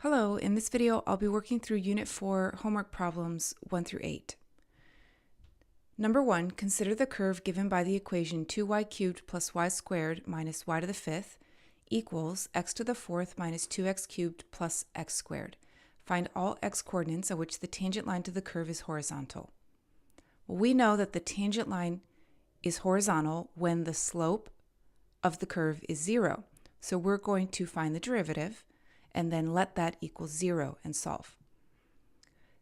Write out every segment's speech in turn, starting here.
Hello, in this video I'll be working through Unit 4 homework problems 1 through 8. Number 1, consider the curve given by the equation 2y cubed plus y squared minus y to the 5th equals x to the 4th minus 2x cubed plus x squared. Find all x coordinates at which the tangent line to the curve is horizontal. Well, we know that the tangent line is horizontal when the slope of the curve is 0. So we're going to find the derivative and then let that equal 0 and solve.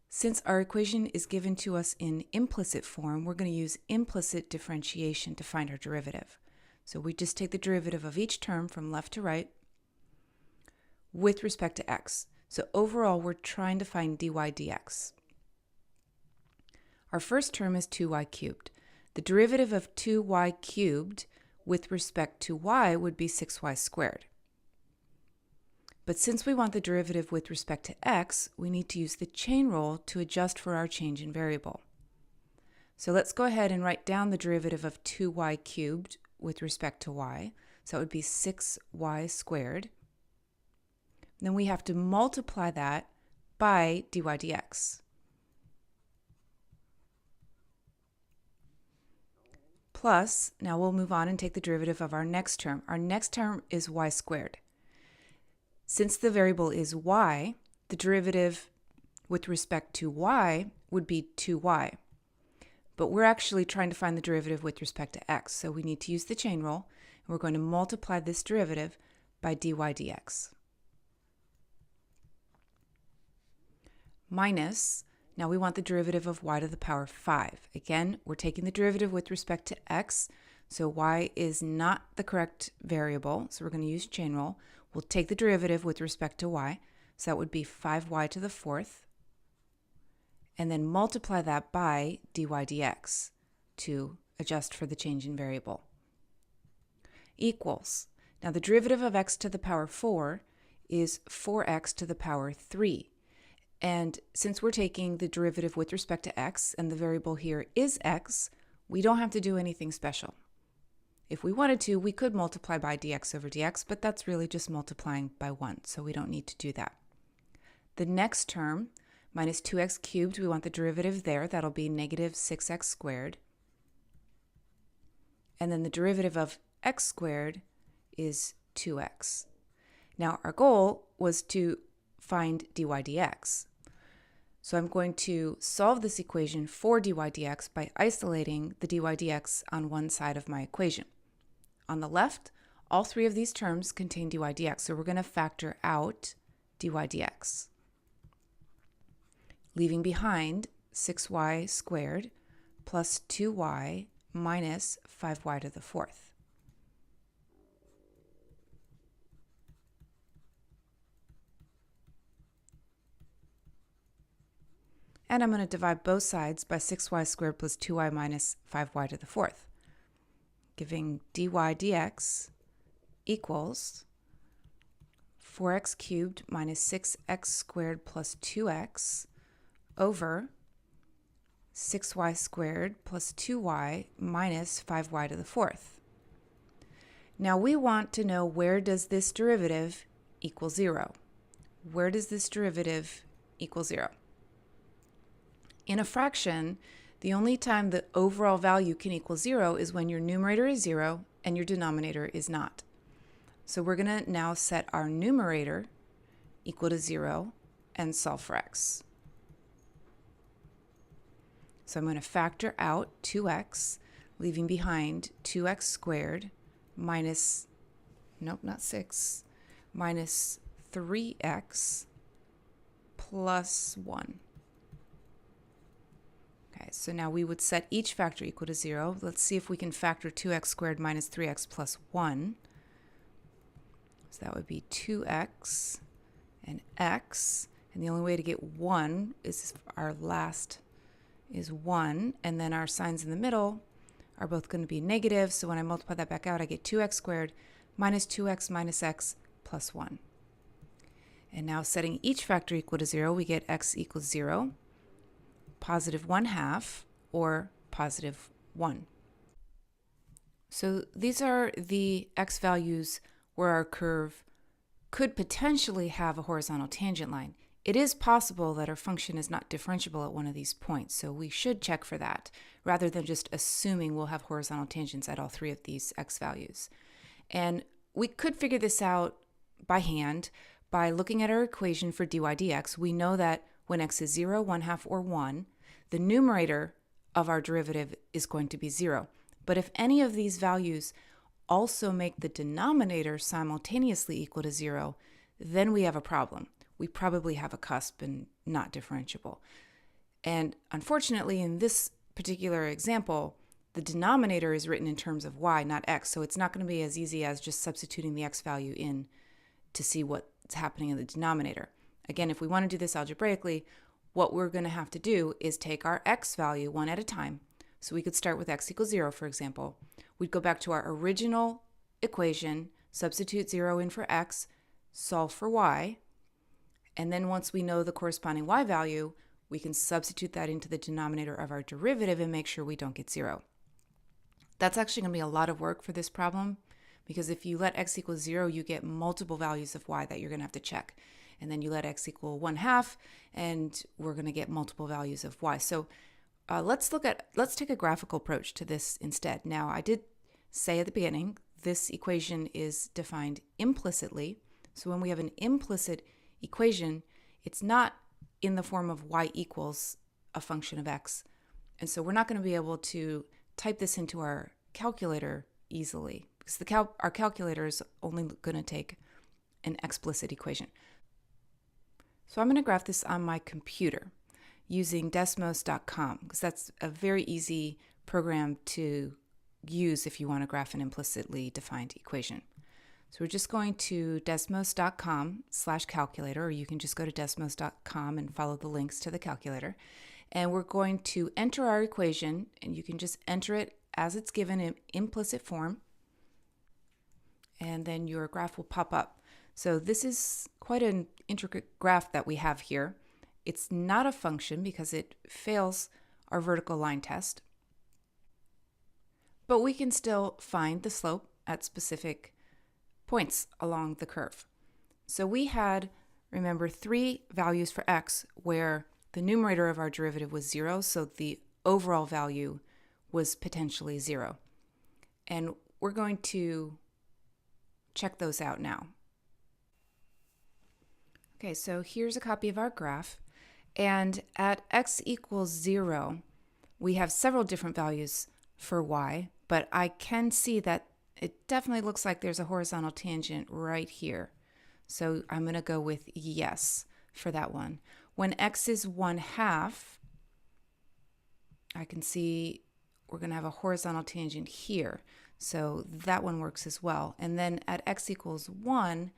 Since our equation is given to us in implicit form, we're going to use implicit differentiation to find our derivative. So we just take the derivative of each term from left to right with respect to x. So overall, we're trying to find dy dx. Our first term is 2y cubed. The derivative of 2y cubed with respect to y would be 6y squared. But since we want the derivative with respect to x, we need to use the chain rule to adjust for our change in variable. So let's go ahead and write down the derivative of 2y cubed with respect to y. So it would be 6y squared. Then we have to multiply that by dy dx. Plus, now we'll move on and take the derivative of our next term. Our next term is y squared. Since the variable is y, the derivative with respect to y would be 2y. But we're actually trying to find the derivative with respect to x, so we need to use the chain rule, and we're going to multiply this derivative by dy dx. Minus, now we want the derivative of y to the power 5. Again, we're taking the derivative with respect to x, so y is not the correct variable, so we're going to use chain rule. We'll take the derivative with respect to y, so that would be 5y to the 4th, and then multiply that by dy dx to adjust for the change in variable. Equals, now the derivative of x to the power 4 is 4x to the power 3. And since we're taking the derivative with respect to x, and the variable here is x, we don't have to do anything special. If we wanted to, we could multiply by dx over dx, but that's really just multiplying by 1, so we don't need to do that. The next term, minus 2x cubed, we want the derivative there. That'll be negative 6x squared. And then the derivative of x squared is 2x. Now, our goal was to find dy dx. So I'm going to solve this equation for dy dx by isolating the dy dx on one side of my equation. On the left, all three of these terms contain dy dx, so we're going to factor out dy dx, leaving behind 6y squared plus 2y minus 5y to the 4th. And I'm going to divide both sides by 6y squared plus 2y minus 5y to the 4th, giving dy dx equals 4x cubed minus 6x squared plus 2x over 6y squared plus 2y minus 5y to the 4th. Now we want to know, where does this derivative equal 0? Where does this derivative equal 0? In a fraction, the only time the overall value can equal 0 is when your numerator is 0 and your denominator is not. So we're going to now set our numerator equal to 0 and solve for x. So I'm going to factor out 2x, leaving behind 2x squared minus, nope, not 6, minus 3x plus 1. Okay, so now we would set each factor equal to 0. Let's see if we can factor 2x squared minus 3x plus 1. So that would be 2x and x. And the only way to get 1 is our last is 1. And then our signs in the middle are both going to be negative. So when I multiply that back out, I get 2x squared minus 2x minus x plus 1. And now setting each factor equal to 0, we get x equals 0. Positive 1/2 or positive 1. So these are the x values where our curve could potentially have a horizontal tangent line. It is possible that our function is not differentiable at one of these points, so we should check for that, rather than just assuming we'll have horizontal tangents at all three of these x values. And we could figure this out by hand by looking at our equation for dy dx. We know that when x is 0, 1/2, or 1, the numerator of our derivative is going to be 0. But if any of these values also make the denominator simultaneously equal to 0, then we have a problem. We probably have a cusp and not differentiable. And unfortunately, in this particular example, the denominator is written in terms of y, not x, so it's not going to be as easy as just substituting the x value in to see what's happening in the denominator. Again, if we want to do this algebraically, what we're going to have to do is take our x value one at a time. So we could start with x equals 0, for example. We'd go back to our original equation, substitute 0 in for x, solve for y, and then once we know the corresponding y value, we can substitute that into the denominator of our derivative and make sure we don't get 0. That's actually going to be a lot of work for this problem, because if you let x equal 0, you get multiple values of y that you're going to have to check. And then you let x equal 1/2, and we're going to get multiple values of y. So let's take a graphical approach to this instead. Now, I did say at the beginning, this equation is defined implicitly. So when we have an implicit equation, it's not in the form of y equals a function of x. And so we're not going to be able to type this into our calculator easily, because our calculator is only going to take an explicit equation. So I'm going to graph this on my computer using Desmos.com, because that's a very easy program to use if you want to graph an implicitly defined equation. So we're just going to desmos.com/calculator, or you can just go to desmos.com and follow the links to the calculator. And we're going to enter our equation, and you can just enter it as it's given in implicit form, and then your graph will pop up. So this is quite an intricate graph that we have here. It's not a function because it fails our vertical line test, but we can still find the slope at specific points along the curve. So we had, remember, 3 values for x where the numerator of our derivative was 0, so the overall value was potentially 0. And we're going to check those out now. Okay, so here's a copy of our graph. And at x equals 0, we have several different values for y, but I can see that it definitely looks like there's a horizontal tangent right here. So I'm going to go with yes for that one. When x is 1/2, I can see we're going to have a horizontal tangent here. So that one works as well. And then at x equals 1,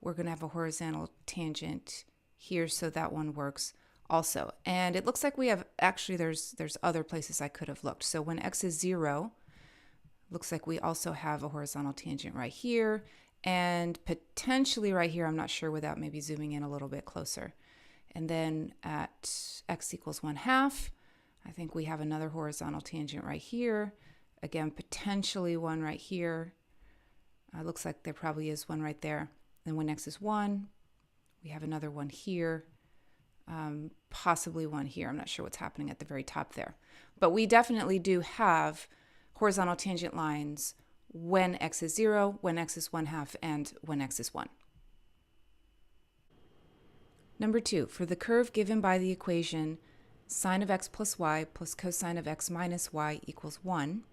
we're going to have a horizontal tangent here, so that one works also. And it looks like we have, actually there's other places I could have looked. So when x is 0, looks like we also have a horizontal tangent right here, and potentially right here, I'm not sure without maybe zooming in a little bit closer. And then at x equals 1/2, I think we have another horizontal tangent right here. Again, potentially one right here. Looks like there probably is one right there. Then when x is 1, we have another one here, possibly one here. I'm not sure what's happening at the very top there. But we definitely do have horizontal tangent lines when x is 0, when x is 1/2, and when x is 1. Number 2, for the curve given by the equation sine of x plus y plus cosine of x minus y equals 1,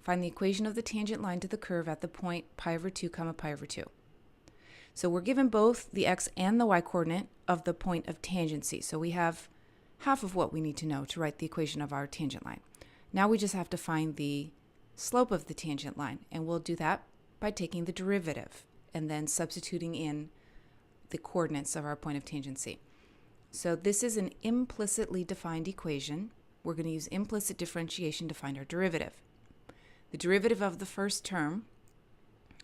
find the equation of the tangent line to the curve at the point pi over 2 comma pi over 2. So we're given both the x and the y coordinate of the point of tangency. So we have half of what we need to know to write the equation of our tangent line. Now we just have to find the slope of the tangent line, and we'll do that by taking the derivative and then substituting in the coordinates of our point of tangency. So this is an implicitly defined equation. We're going to use implicit differentiation to find our derivative. The derivative of the first term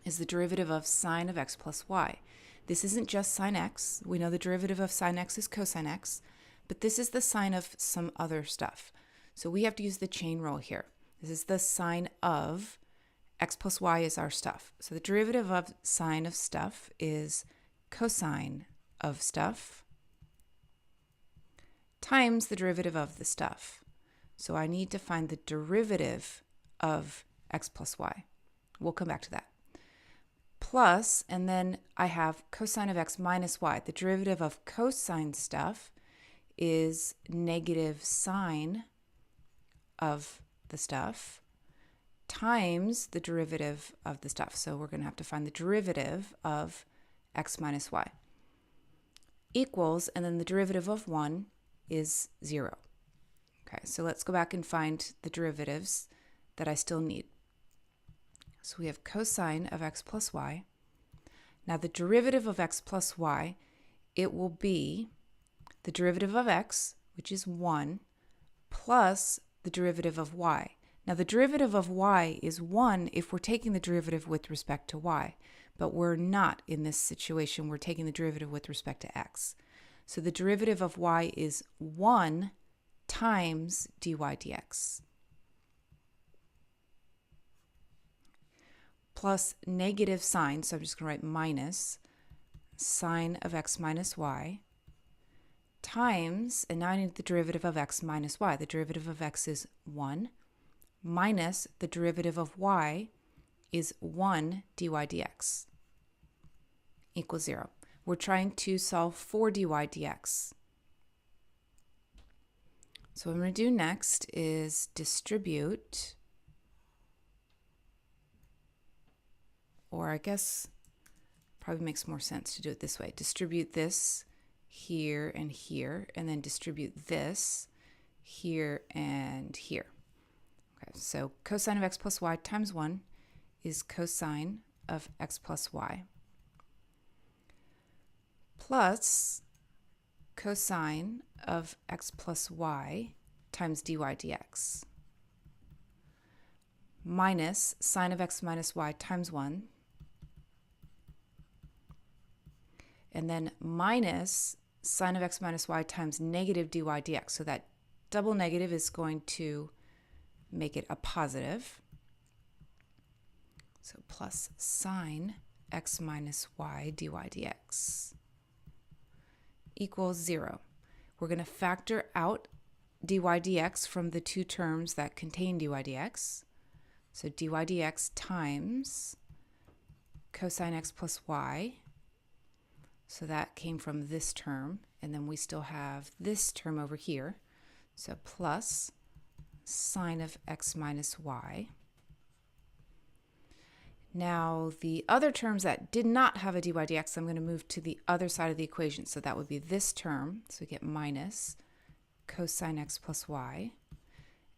is the derivative of sine of x plus y. This isn't just sine x. We know the derivative of sine x is cosine x, but this is the sine of some other stuff. So we have to use the chain rule here. This is the sine of x plus y is our stuff. So the derivative of sine of stuff is cosine of stuff times the derivative of the stuff. So I need to find the derivative of x plus y. We'll come back to that. Plus, and then I have cosine of x minus y. The derivative of cosine stuff is negative sine of the stuff times the derivative of the stuff. So we're going to have to find the derivative of x minus y equals, and then the derivative of 1 is 0. Okay, so let's go back and find the derivatives that I still need. So we have cosine of x plus y. Now the derivative of x plus y, it will be the derivative of x, which is 1, plus the derivative of y. Now the derivative of y is 1 if we're taking the derivative with respect to y, but we're not in this situation. We're taking the derivative with respect to x. So the derivative of y is 1 times dy dx. Plus negative sine, so I'm just going to write minus sine of x minus y times, and now I need the derivative of x minus y. The derivative of x is 1 minus the derivative of y is 1 dy dx equals 0. We're trying to solve for dy dx. So what I'm going to do next is distribute, or I guess probably makes more sense to do it this way. Distribute this here, and then distribute this here and here. Okay, so cosine of x plus y times 1 is cosine of x plus y plus cosine of x plus y times dy dx minus sine of x minus y times 1, and then minus sine of x minus y times negative dy dx. So that double negative is going to make it a positive. So plus sine x minus y dy dx equals 0. We're going to factor out dy dx from the two terms that contain dy dx. So dy dx times cosine x plus y. So that came from this term, and then we still have this term over here. So plus sine of x minus y. Now the other terms that did not have a dy dx, I'm going to move to the other side of the equation. So that would be this term. So we get minus cosine x plus y.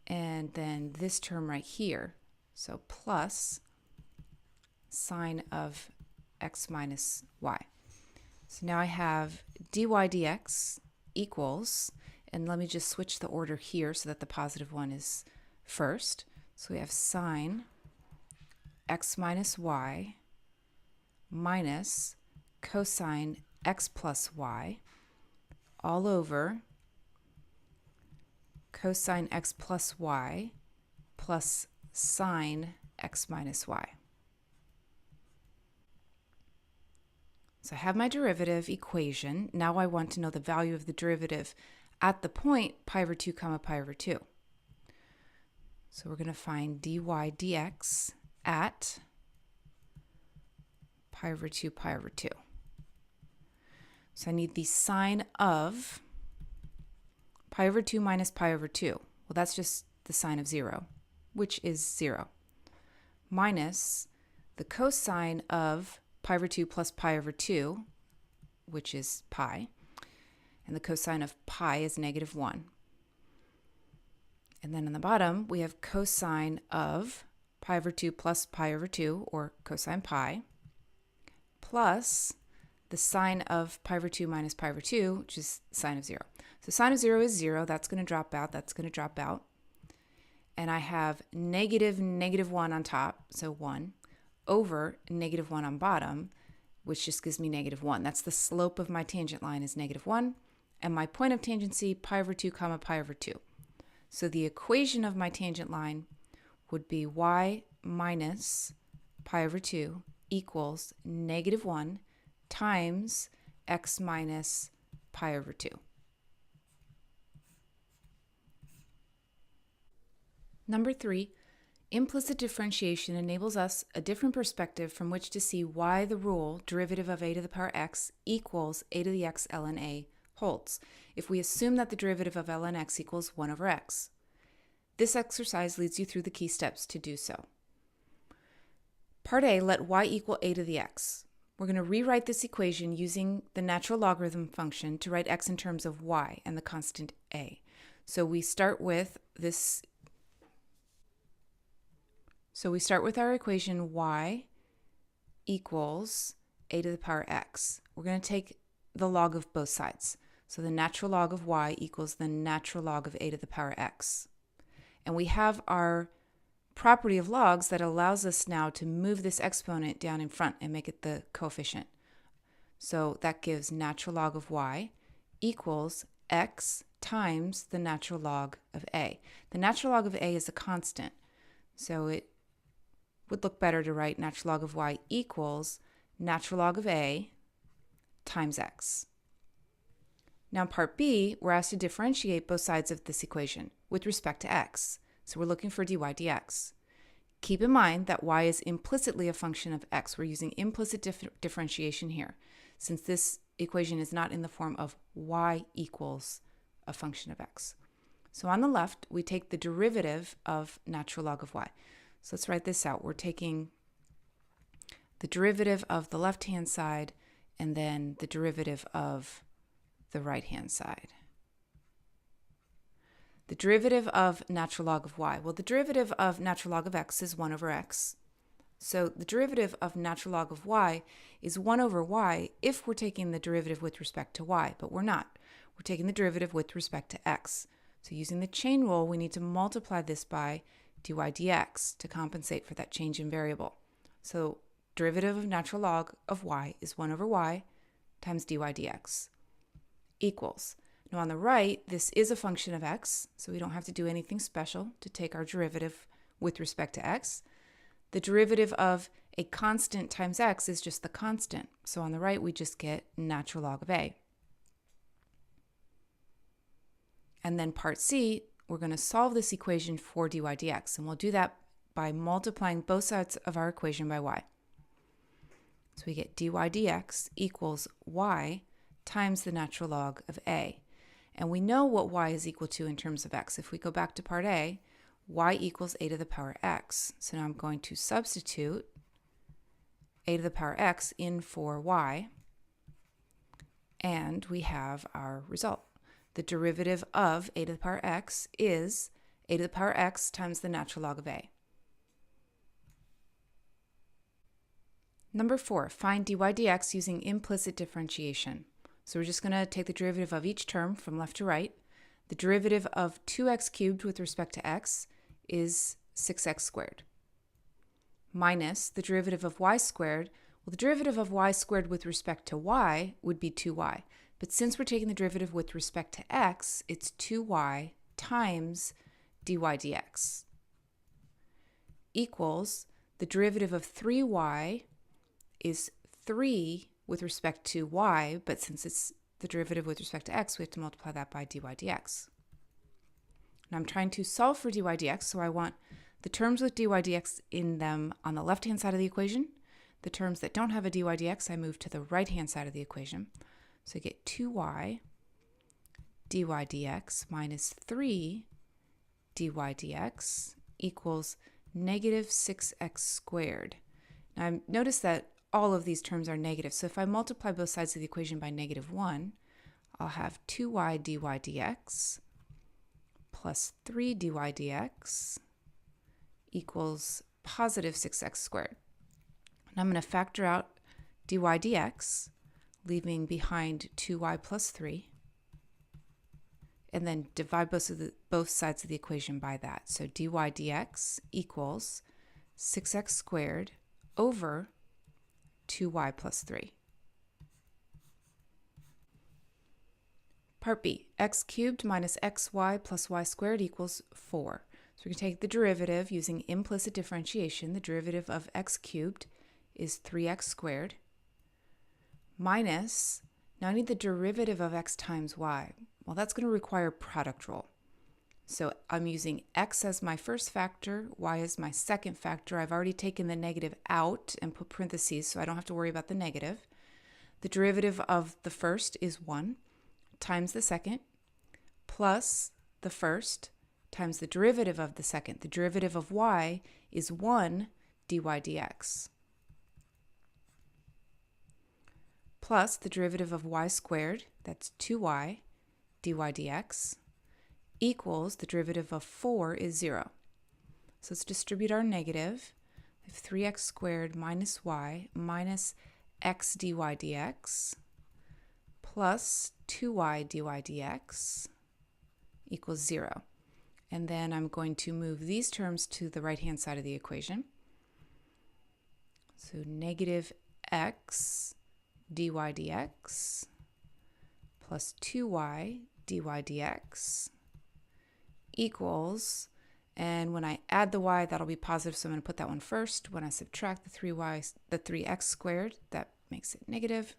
And then this term right here. So plus sine of x minus y. So now I have dy dx equals, and let me just switch the order here so that the positive one is first. So we have sine x minus y minus cosine x plus y all over cosine x plus y plus sine x minus y. So I have my derivative equation. Now I want to know the value of the derivative at the point pi over 2 comma pi over 2. So we're going to find dy dx at pi over 2 pi over 2. So I need the sine of pi over 2 minus pi over 2. Well, that's just the sine of 0, which is 0, minus the cosine of pi over 2 plus pi over 2, which is pi, and the cosine of pi is negative 1. And then on the bottom, we have cosine of pi over 2 plus pi over 2, or cosine pi, plus the sine of pi over 2 minus pi over 2, which is sine of 0. So sine of 0 is 0. That's going to drop out. That's going to drop out. And I have negative 1 on top, so 1, over negative 1 on bottom, which just gives me negative 1. That's the slope of my tangent line is negative 1, and my point of tangency, pi over 2 comma pi over 2. So the equation of my tangent line would be y minus pi over 2 equals negative 1 times x minus pi over 2. Number 3, implicit differentiation enables us a different perspective from which to see why the rule derivative of a to the power x equals a to the x ln a holds, if we assume that the derivative of ln x equals 1 over x. This exercise leads you through the key steps to do so. Part A, let y equal a to the x. We're going to rewrite this equation using the natural logarithm function to write x in terms of y and the constant a. So we start with our equation y equals a to the power x. We're going to take the log of both sides. So the natural log of y equals the natural log of a to the power x. And we have our property of logs that allows us now to move this exponent down in front and make it the coefficient. So that gives natural log of y equals x times the natural log of a. The natural log of a is a constant, so it would look better to write natural log of y equals natural log of a times x. Now in part B, we're asked to differentiate both sides of this equation with respect to x. So we're looking for dy dx. Keep in mind that y is implicitly a function of x. We're using implicit differentiation here, since this equation is not in the form of y equals a function of x. So on the left, we take the derivative of natural log of y. So let's write this out. We're taking the derivative of the left-hand side and then the derivative of the right-hand side. The derivative of natural log of y. Well, the derivative of natural log of x is 1 over x. So the derivative of natural log of y is 1 over y if we're taking the derivative with respect to y, but we're not. We're taking the derivative with respect to x. So using the chain rule, we need to multiply this by dy dx to compensate for that change in variable. So derivative of natural log of y is 1 over y times dy dx equals. Now on the right, this is a function of x, so we don't have to do anything special to take our derivative with respect to x. The derivative of a constant times x is just the constant. So on the right, we just get natural log of a. And then part C, we're going to solve this equation for dy dx, and we'll do that by multiplying both sides of our equation by y. So we get dy dx equals y times the natural log of a. And we know what y is equal to in terms of x. If we go back to part A, y equals a to the power x. So now I'm going to substitute a to the power x in for y, and we have our result. The derivative of a to the power x is a to the power x times the natural log of a. Number 4, find dy dx using implicit differentiation. So we're just going to take the derivative of each term from left to right. The derivative of 2x cubed with respect to x is 6x squared. Minus the derivative of y squared. Well, the derivative of y squared with respect to y would be 2y. But since we're taking the derivative with respect to x, it's 2y times dy dx equals the derivative of 3y is 3 with respect to y, but since it's the derivative with respect to x, we have to multiply that by dy dx. Now I'm trying to solve for dy dx, so I want the terms with dy dx in them on the left-hand side of the equation. The terms that don't have a dy dx, I move to the right-hand side of the equation. So I get 2y dy dx minus 3 dy dx equals negative 6x squared. Now notice that all of these terms are negative, so if I multiply both sides of the equation by negative 1, I'll have 2y dy dx plus 3 dy dx equals positive 6x squared. And I'm going to factor out dy dx, leaving behind 2y plus 3, and then divide both sides of the equation by that. So dy dx equals 6x squared over 2y plus 3. Part B, x cubed minus xy plus y squared equals 4. So we can take the derivative using implicit differentiation. The derivative of x cubed is 3x squared minus, now I need the derivative of x times y. Well, that's going to require product rule. So I'm using x as my first factor, y as my second factor. I've already taken the negative out and put parentheses, so I don't have to worry about the negative. The derivative of the first is 1 times the second plus the first times the derivative of the second. The derivative of y is 1 dy dx plus the derivative of y squared, that's 2y dy dx, equals the derivative of 4 is 0. So let's distribute our negative. We have 3x squared minus y minus x dy dx plus 2y dy dx equals 0. And then I'm going to move these terms to the right-hand side of the equation. So negative x dy dx plus 2y dy dx equals, and when I add the y, that'll be positive, so I'm going to put that one first. When I subtract the 3x squared, that makes it negative,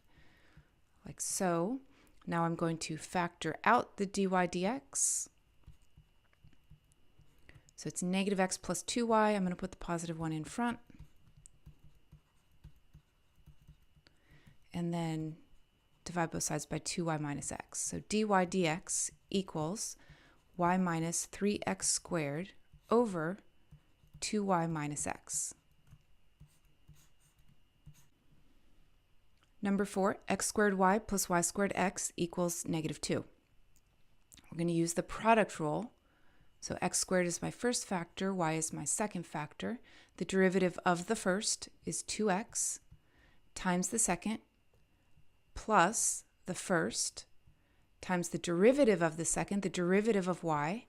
like so. Now I'm going to factor out the dy dx. So it's negative x plus 2y. I'm going to put the positive one in front. And then divide both sides by 2y minus x. So dy dx equals y minus 3x squared over 2y minus x. Number 4, x squared y plus y squared x equals negative 2. We're going to use the product rule. So x squared is my first factor, y is my second factor. The derivative of the first is 2x times the second plus the first times the derivative of the second. The derivative of y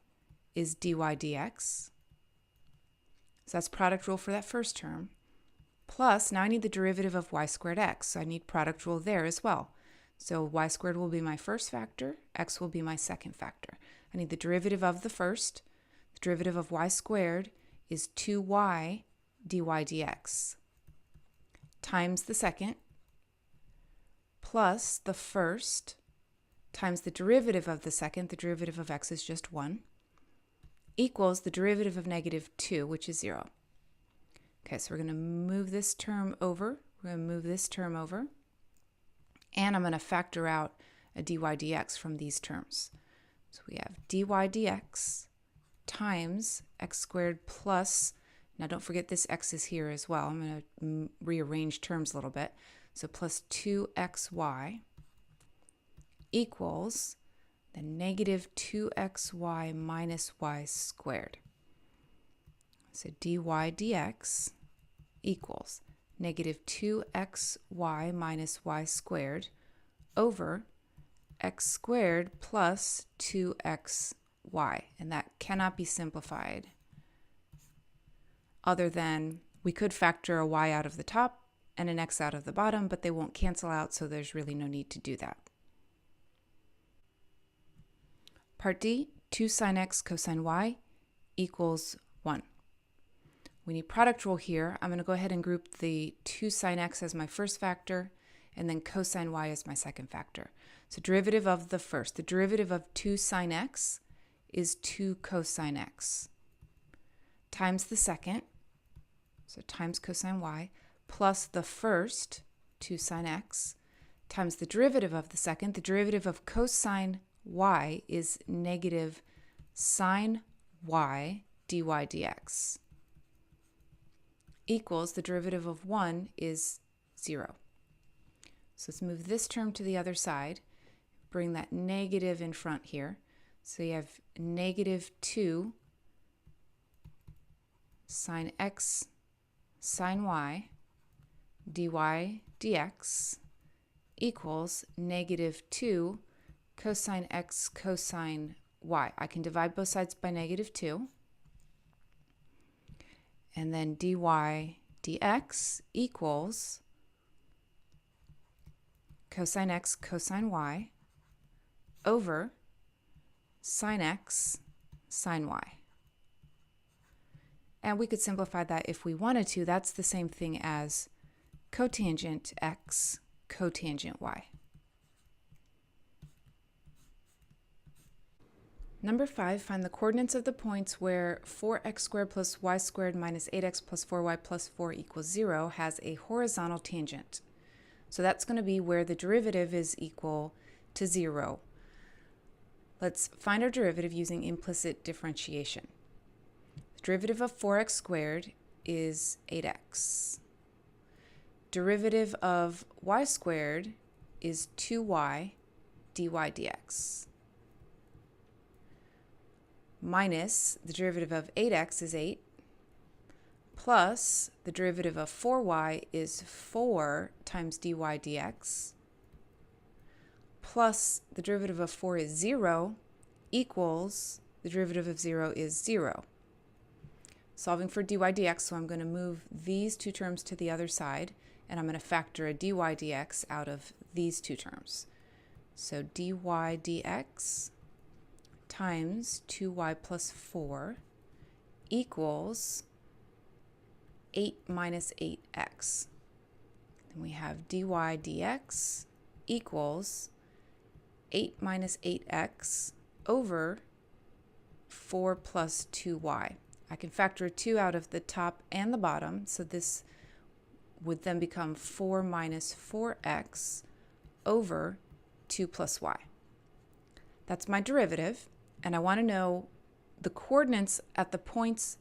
is dy dx. So that's product rule for that first term. Plus, now I need the derivative of y squared x, so I need product rule there as well. So y squared will be my first factor, x will be my second factor. I need the derivative of the first. The derivative of y squared is 2y dy dx times the second plus the first times the derivative of the second. The derivative of x is just 1, equals the derivative of negative 2, which is 0. Okay, so we're going to move this term over. We're going to move this term over. And I'm going to factor out a dy dx from these terms. So we have dy dx times x squared plus, now don't forget this x is here as well. I'm going to rearrange terms a little bit. So plus 2xy equals the negative 2xy minus y squared. So dy dx equals negative 2xy minus y squared over x squared plus 2xy. And that cannot be simplified other than we could factor a y out of the top and an x out of the bottom, but they won't cancel out, so there's really no need to do that. Part D, 2 sine x cosine y equals 1. We need product rule here. I'm going to go ahead and group the 2 sine x as my first factor and then cosine y as my second factor. So derivative of the first. The derivative of 2 sine x is 2 cosine x times the second, so times cosine y, plus the first, 2 sine x, times the derivative of the second. The derivative of cosine y is negative sine y dy dx equals the derivative of 1 is 0. So let's move this term to the other side, bring that negative in front here. So you have negative 2 sine x sine y dy dx equals negative 2 cosine x cosine y. I can divide both sides by negative 2. And then dy dx equals cosine x cosine y over sine x sine y. And we could simplify that if we wanted to. That's the same thing as cotangent x cotangent y. Number 5, find the coordinates of the points where 4x squared plus y squared minus 8x plus 4y plus 4 equals 0 has a horizontal tangent. So that's going to be where the derivative is equal to 0. Let's find our derivative using implicit differentiation. The derivative of 4x squared is 8x. Derivative of y squared is 2y dy dx. Minus the derivative of 8x is 8, plus the derivative of 4y is 4 times dy dx, plus the derivative of 4 is 0, equals the derivative of 0 is 0. Solving for dy dx, so I'm going to move these two terms to the other side, and I'm going to factor a dy dx out of these two terms. So dy dx times 2y plus 4 equals 8 minus 8x. Then we have dy dx equals 8 minus 8x over 4 plus 2y. I can factor a 2 out of the top and the bottom, so this would then become 4 minus 4x over 2 plus y. That's my derivative, and I want to know the coordinates at the points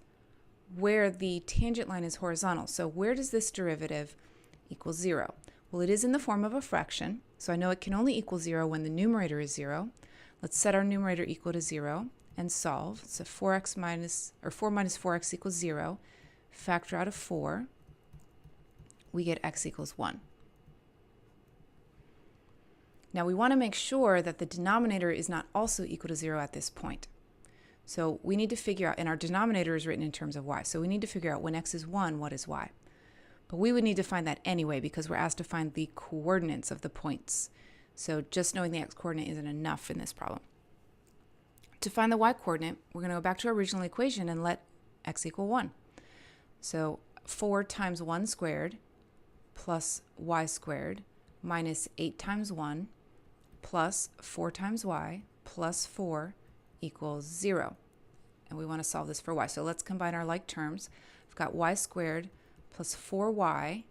where the tangent line is horizontal. So where does this derivative equal 0? Well, it is in the form of a fraction, so I know it can only equal 0 when the numerator is 0. Let's set our numerator equal to 0 and solve. So 4 minus 4x equals 0. Factor out of 4. We get x equals 1. Now we want to make sure that the denominator is not also equal to 0 at this point. So we need to figure out, and our denominator is written in terms of y, so we need to figure out when x is 1, what is y. But we would need to find that anyway because we're asked to find the coordinates of the points. So just knowing the x coordinate isn't enough in this problem. To find the y coordinate, we're going to go back to our original equation and let x equal 1. So 4 times 1 squared plus y squared minus 8 times 1 plus 4 times y plus 4 equals 0. And we want to solve this for y. So let's combine our like terms. I've got y squared plus 4y,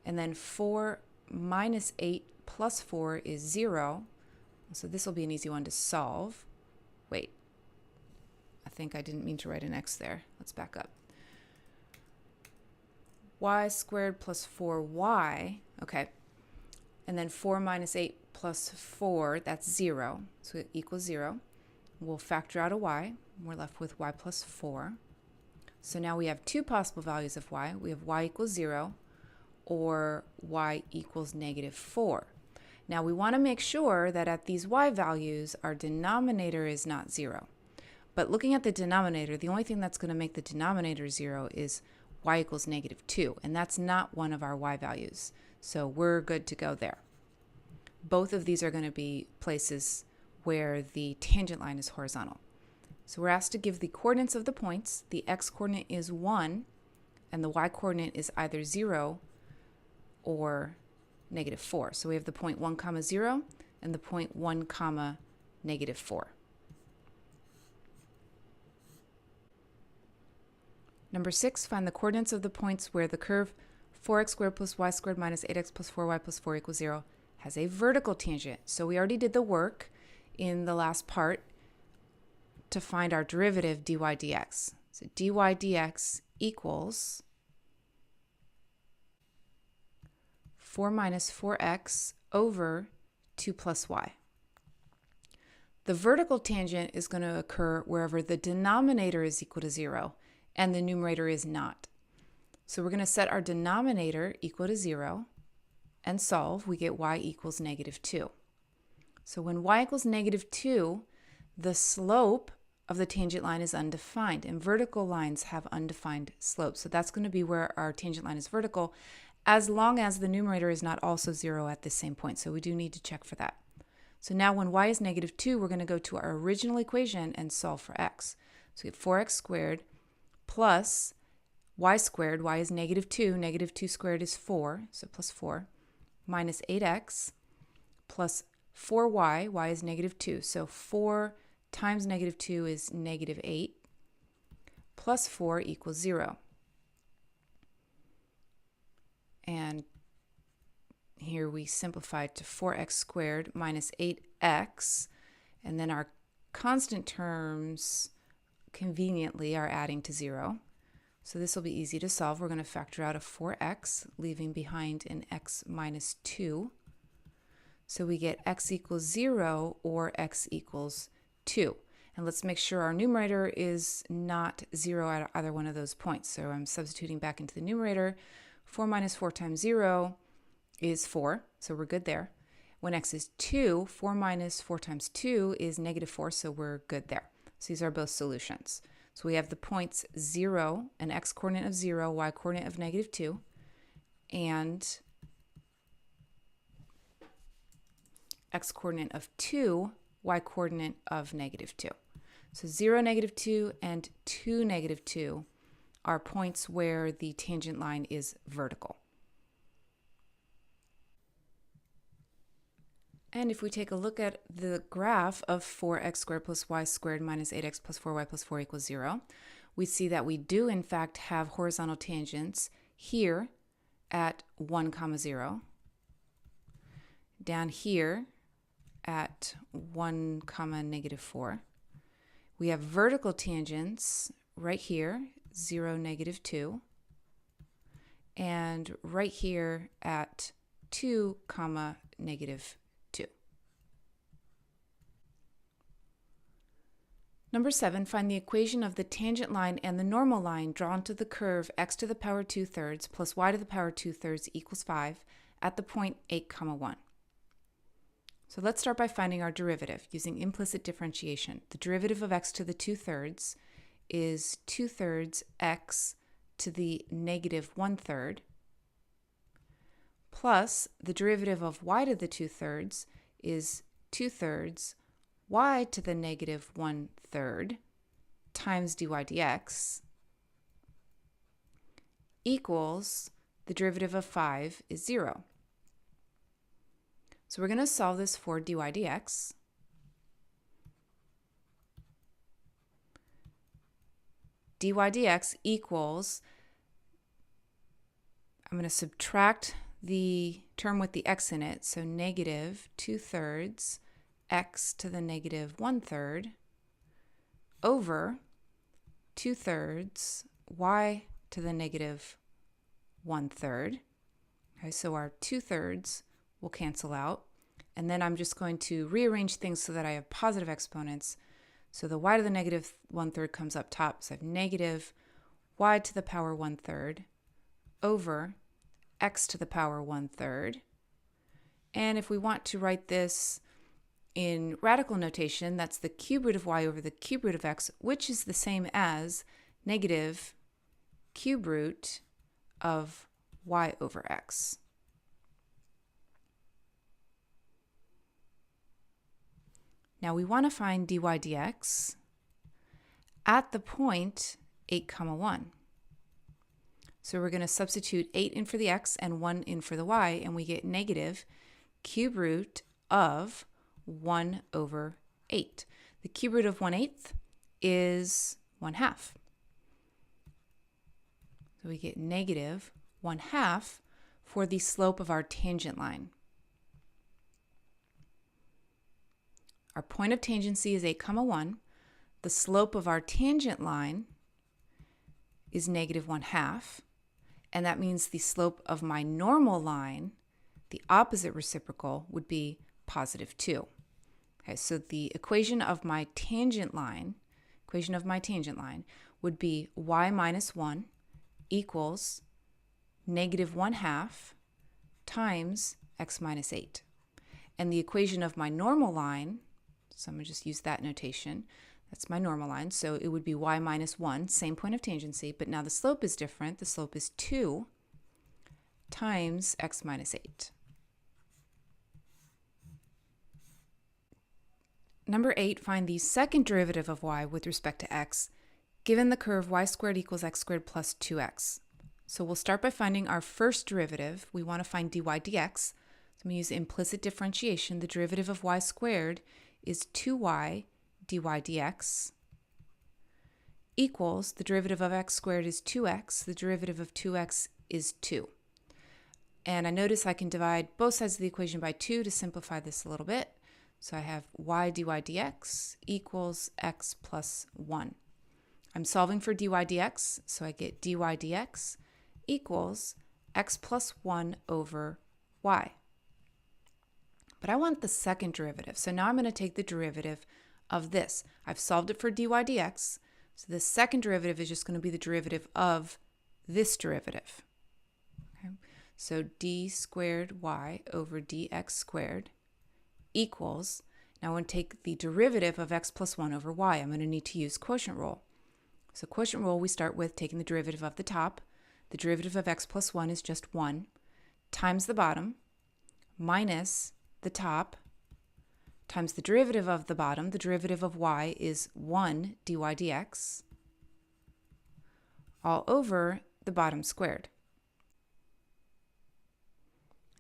and then 4 minus 8 plus 4 is 0. So this will be an easy one to solve. Wait, I think I didn't mean to write an x there. Let's back up. Y squared plus 4y, okay, and then 4 minus 8 plus 4, that's 0, so it equals 0. We'll factor out a y. We're left with y plus 4. So now we have two possible values of y. We have y equals 0 or y equals negative 4. Now we want to make sure that at these y values, our denominator is not 0. But looking at the denominator, the only thing that's going to make the denominator 0 is y equals negative 2, and that's not one of our y values. So we're good to go there. Both of these are going to be places where the tangent line is horizontal. So we're asked to give the coordinates of the points. The x coordinate is 1, and the y coordinate is either 0 or negative 4. So we have the point 1 comma 0 and the point 1 comma negative 4. Number 6, find the coordinates of the points where the curve 4x squared plus y squared minus 8x plus 4y plus 4 equals 0 has a vertical tangent. So we already did the work in the last part to find our derivative dy dx. So dy dx equals 4 minus 4x over 2 plus y. The vertical tangent is going to occur wherever the denominator is equal to 0 and the numerator is not. So we're going to set our denominator equal to 0 and solve. We get y equals negative 2. So when y equals negative 2, the slope of the tangent line is undefined, and vertical lines have undefined slopes. So that's going to be where our tangent line is vertical, as long as the numerator is not also 0 at the same point. So we do need to check for that. So now when y is negative 2, we're going to go to our original equation and solve for x. So we get 4x squared plus y squared. Y is negative 2. Negative 2 squared is 4, so plus 4, minus 8x plus 4y, y is negative 2, so 4 times negative 2 is negative 8, plus 4 equals 0. And here we simplify to 4x squared minus 8x, and then our constant terms conveniently are adding to 0. So this will be easy to solve. We're going to factor out a 4x, leaving behind an x minus 2. So we get x equals 0 or x equals 2. And let's make sure our numerator is not 0 at either one of those points. So I'm substituting back into the numerator. 4 minus 4 times 0 is 4, so we're good there. When x is 2, 4 minus 4 times 2 is negative 4, so we're good there. So these are both solutions. So we have the points 0, an x-coordinate of 0, y-coordinate of negative 2, and x-coordinate of 2, y-coordinate of negative 2. So 0, negative 2, and 2, negative 2 are points where the tangent line is vertical. And if we take a look at the graph of 4x squared plus y squared minus 8x plus 4y plus 4 equals 0, we see that we do in fact have horizontal tangents here at 1, 0, down here at 1, negative 4. We have vertical tangents right here, 0, negative 2, and right here at 2, negative 2. Number 7, find the equation of the tangent line and the normal line drawn to the curve x to the power 2/3 plus y to the power 2/3 equals 5 at the point 8, 1. So let's start by finding our derivative using implicit differentiation. The derivative of x to the 2/3 is 2/3 x to the negative 1/3 plus the derivative of y to the 2/3 is 2/3 y to the negative 1/3 times dy dx equals the derivative of 5 is 0. So we're going to solve this for dy dx. Dy dx equals, I'm going to subtract the term with the x in it, so negative 2/3 x to the negative 1/3 over 2/3 y to the negative 1/3. Okay, so our 2/3 will cancel out, and then I'm just going to rearrange things so that I have positive exponents. So the y to the negative 1/3 comes up top, so I have negative y to the power 1/3 over x to the power 1/3. And if we want to write this in radical notation, that's the cube root of y over the cube root of x, which is the same as negative cube root of y over x. Now we want to find dy dx at the point 8, 1. So we're going to substitute 8 in for the x and 1 in for the y, and we get negative cube root of 1 over 8. The cube root of 1/8 is 1/2. So we get negative 1/2 for the slope of our tangent line. Our point of tangency is 8, 1. The slope of our tangent line is negative 1/2. And that means the slope of my normal line, the opposite reciprocal, would be positive 2. Okay, so the equation of my tangent line would be y minus 1 equals negative 1/2 times x minus 8. And the equation of my normal line, so I'm going to just use that notation, that's my normal line, so it would be y minus 1, same point of tangency, but now the slope is different. The slope is 2 times x minus 8. Number 8, find the second derivative of y with respect to x, given the curve y squared equals x squared plus 2x. So we'll start by finding our first derivative. We want to find dy dx. I'm going to use implicit differentiation. The derivative of y squared is 2y dy dx equals the derivative of x squared is 2x. The derivative of 2x is 2. And I notice I can divide both sides of the equation by 2 to simplify this a little bit. So I have y dy dx equals x plus 1. I'm solving for dy dx, so I get dy dx equals x plus 1 over y. But I want the second derivative, so now I'm going to take the derivative of this. I've solved it for dy dx, so the second derivative is just going to be the derivative of this derivative. Okay? So d squared y over dx squared equals, now I want to take the derivative of x plus 1 over y. I'm going to need to use quotient rule. So quotient rule, we start with taking the derivative of the top. The derivative of x plus 1 is just 1 times the bottom minus the top times the derivative of the bottom. The derivative of y is 1 dy dx all over the bottom squared.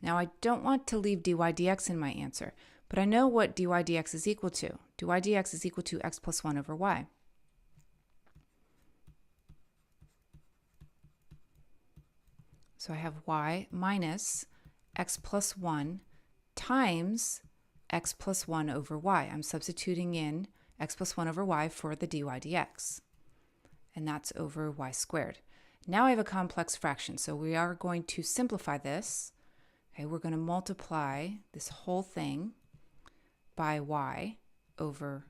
Now I don't want to leave dy dx in my answer, but I know what dy dx is equal to. dy dx is equal to x plus 1 over y. So I have y minus x plus 1 times x plus 1 over y. I'm substituting in x plus 1 over y for the dy dx. And that's over y squared. Now I have a complex fraction, so we are going to simplify this. Okay, we're going to multiply this whole thing by y over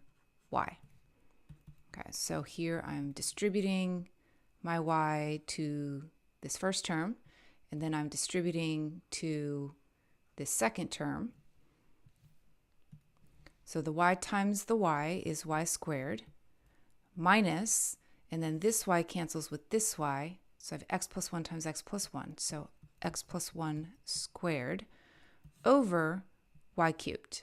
y. Okay, so here I'm distributing my y to this first term, and then I'm distributing to this second term. So the y times the y is y squared minus, and then this y cancels with this y, so I have x plus 1 times x plus 1, so x plus 1 squared over y cubed.